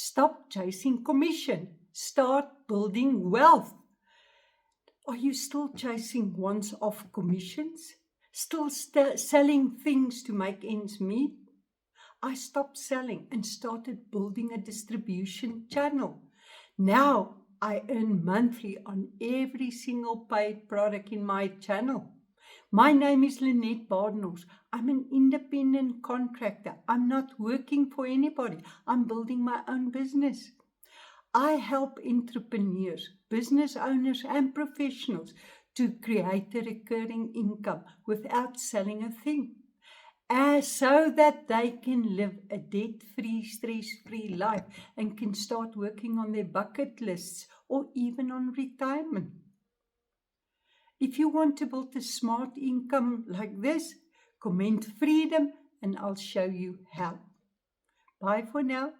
Stop chasing commission. Start building wealth. Are you still chasing once-off commissions? Still selling things to make ends meet? I stopped selling and started building a distribution channel. Now I earn monthly on every single paid product in my channel. My name is Lynette Badenhorst. I'm an independent contractor. I'm not working for anybody. I'm building my own business. I help entrepreneurs, business owners, and professionals to create a recurring income without selling a thing, so that they can live a debt-free, stress-free life and can start working on their bucket lists or even on retirement. If you want to build a smart income like this, comment freedom and I'll show you how. Bye for now.